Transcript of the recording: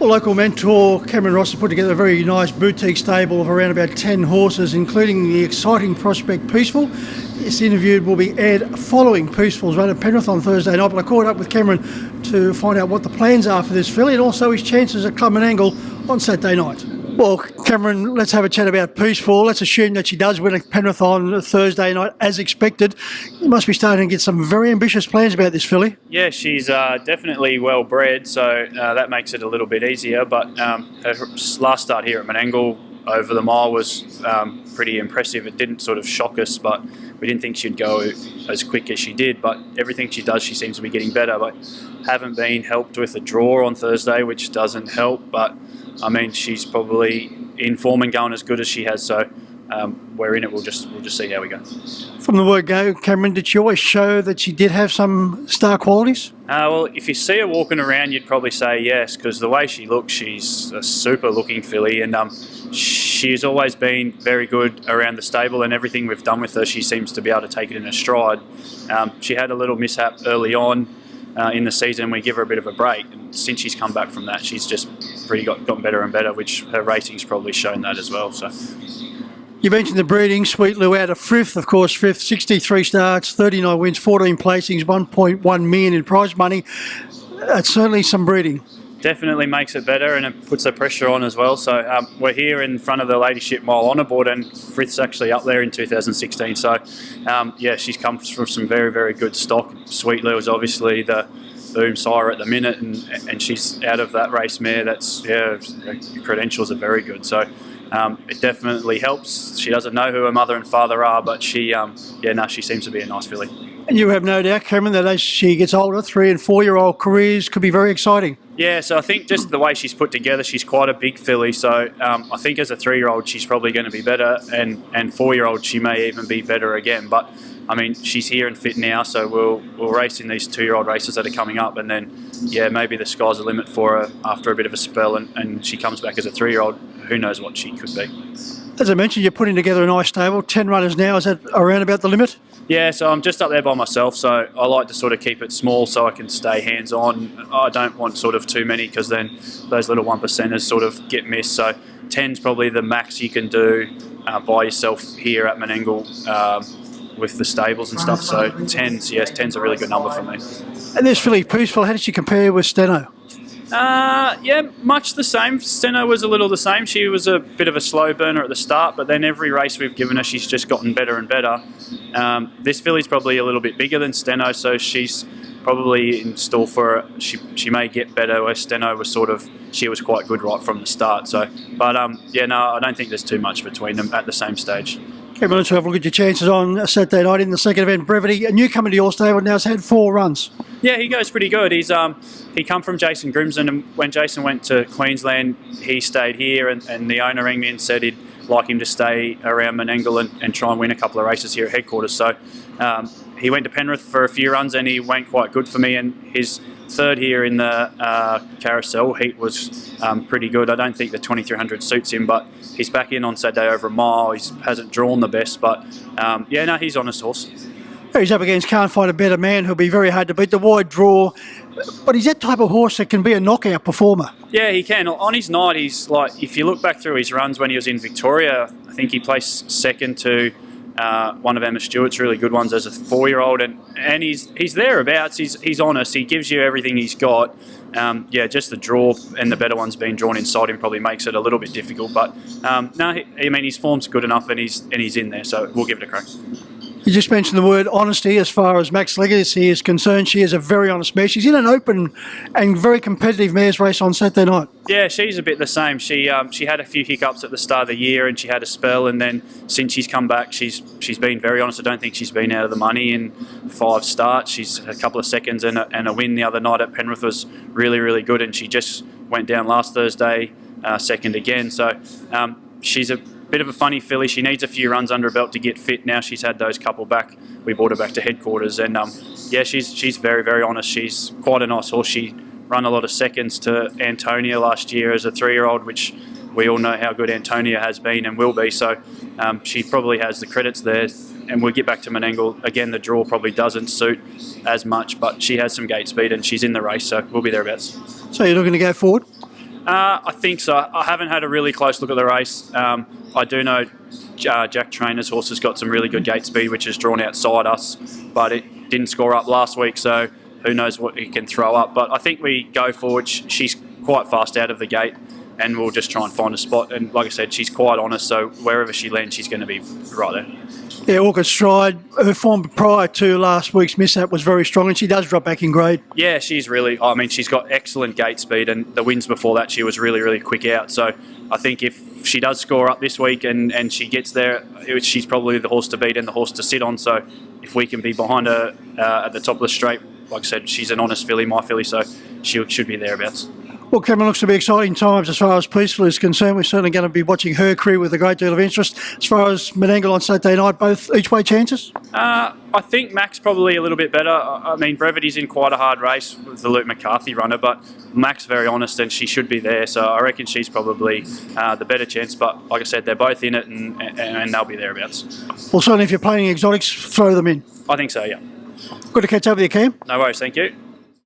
Well, local mentor Cameron Ross has put together a very nice boutique stable of around about 10 horses, including the exciting prospect Peaceful. This interview will be aired following Peaceful's run at Penrith on Thursday night, but I caught up with Cameron to find out what the plans are for this filly and also his chances at Club Menangle on Saturday night. Well, Cameron, let's have a chat about Peaceful. Let's assume that she does win at Penrith on Thursday night as expected. You must be starting to get some very ambitious plans about this filly. Yeah, she's definitely well bred, so that makes it a little bit easier. But her last start here at Menangle over the mile was pretty impressive. It didn't sort of shock us, but we didn't think she'd go as quick as she did. But everything she does, she seems to be getting better. But haven't been helped with a draw on Thursday, which doesn't help. But I mean, she's probably in form and going as good as she has. So we're in it. We'll just see how we go. From the word go, Cameron, did she always show that she did have some star qualities? Well, if you see her walking around, you'd probably say yes, because the way she looks, she's a super-looking filly, and she's always been very good around the stable, and everything we've done with her, she seems to be able to take it in her stride. She had a little mishap early on in the season. We give her a bit of a break, and since she's come back from that, she's just really gotten better and better, which her rating's probably shown that as well. So. You mentioned the breeding. Sweet Lou out of Frith, of course. Frith, 63 starts, 39 wins, 14 placings, 1.1 million in prize money. That's certainly some breeding. Definitely makes it better, and it puts the pressure on as well. So we're here in front of the Ladyship Mile Honour Board, and Frith's actually up there in 2016. So yeah, she's come from some very, very good stock. Sweet Lou is obviously the boom sire at the minute, and she's out of that race mare. That's, yeah, her credentials are very good. So it definitely helps. She doesn't know who her mother and father are, but she seems to be a nice filly. And you have no doubt, Cameron, that as she gets older, 3- and 4-year-old careers could be very exciting. Yeah, so I think just the way she's put together, she's quite a big filly. So I think as a 3-year-old, she's probably going to be better, and 4-year-old, she may even be better again. But I mean, she's here and fit now, so we'll race in these 2-year-old races that are coming up, and then maybe the sky's the limit for her after a bit of a spell, and she comes back as a 3-year-old. Who knows what she could be. As I mentioned, you're putting together a nice stable, 10 runners now. Is that around about the limit? Yeah, so I'm just up there by myself, so I like to sort of keep it small so I can stay hands-on. I don't want sort of too many, because then those little 1%ers sort of get missed. So 10's probably the max you can do by yourself here at Menangle with the stables and stuff. So 10's a really good number for me. And this filly Peaceful, how did she compare with Steno? Yeah, much the same. Steno was a little the same. She was a bit of a slow burner at the start, but then every race we've given her, she's just gotten better and better. This filly's probably a little bit bigger than Steno, so she's probably in store for she may get better. Where Steno was she was quite good right from the start. So, but I don't think there's too much between them at the same stage. Cameron, let's have a look at your chances on Saturday night in the second event, Brevity. A newcomer to your stable now has had 4 runs. Yeah, he goes pretty good. He come from Jason Grimson, and when Jason went to Queensland, he stayed here, and the owner rang me and said he'd like him to stay around Menangle and try and win a couple of races here at headquarters. So he went to Penrith for a few runs, and he went quite good for me, and his third here in the Carousel heat was pretty good. I don't think the 2300 suits him, but he's back in on Saturday over a mile. He hasn't drawn the best, but he's on his horse. He's up against Can't Find a Better Man, who'll be very hard to beat. The wide draw, but he's that type of horse that can be a knockout performer. Yeah, he can. On his night, he's like, if you look back through his runs when he was in Victoria, I think he placed second to one of Emma Stewart's really good ones as a 4-year-old, and he's thereabouts. He's honest. He gives you everything he's got. Just the draw and the better ones being drawn inside him probably makes it a little bit difficult. But his form's good enough, and he's in there. So we'll give it a crack. You just mentioned the word honesty. As far as Max Legacy is concerned, she is a very honest mare. She's in an open and very competitive mares race on Saturday night. Yeah, she's a bit the same. She had a few hiccups at the start of the year, and she had a spell, and then since she's come back, she's been very honest. I don't think she's been out of the money in 5 starts. She's had a couple of seconds, and a win the other night at Penrith was really, really good, and she just went down last Thursday second again. So she's a bit of a funny filly. She needs a few runs under her belt to get fit. Now she's had those couple back. We brought her back to headquarters, and she's very, very honest. She's quite a nice horse. She run a lot of seconds to Antonia last year as a 3-year-old, which we all know how good Antonia has been and will be. So she probably has the credits there. And we'll get back to Menangle. Again, the draw probably doesn't suit as much, but she has some gate speed and she's in the race, so we'll be thereabouts. So you're looking to go forward? I think so. I haven't had a really close look at the race. I do know Jack Trainer's horse has got some really good gate speed, which is drawn outside us, but it didn't score up last week, so who knows what he can throw up. But I think we go forward. She's quite fast out of the gate, and we'll just try and find a spot. And like I said, she's quite honest, so wherever she lands, she's going to be right there. Yeah, Orchid Stride, her form prior to last week's mishap was very strong, and she does drop back in grade. Yeah, she's really, I mean, she's got excellent gate speed, and the wins before that, she was really, really quick out. So I think if she does score up this week and she gets there, she's probably the horse to beat and the horse to sit on. So if we can be behind her at the top of the straight, like I said, she's an honest filly, my filly, so she should be thereabouts. Well, Cameron, looks to be exciting times as far as Peaceful is concerned. We're certainly going to be watching her career with a great deal of interest. As far as Menangle on Saturday night, both each-way chances? I think Mac's probably a little bit better. I mean, Brevity's in quite a hard race with the Luke McCarthy runner, but Mac's very honest and she should be there. So I reckon she's probably the better chance. But like I said, they're both in it and they'll be thereabouts. Well, certainly if you're playing exotics, throw them in. I think so, yeah. Good to catch up with you, Cam. No worries, thank you.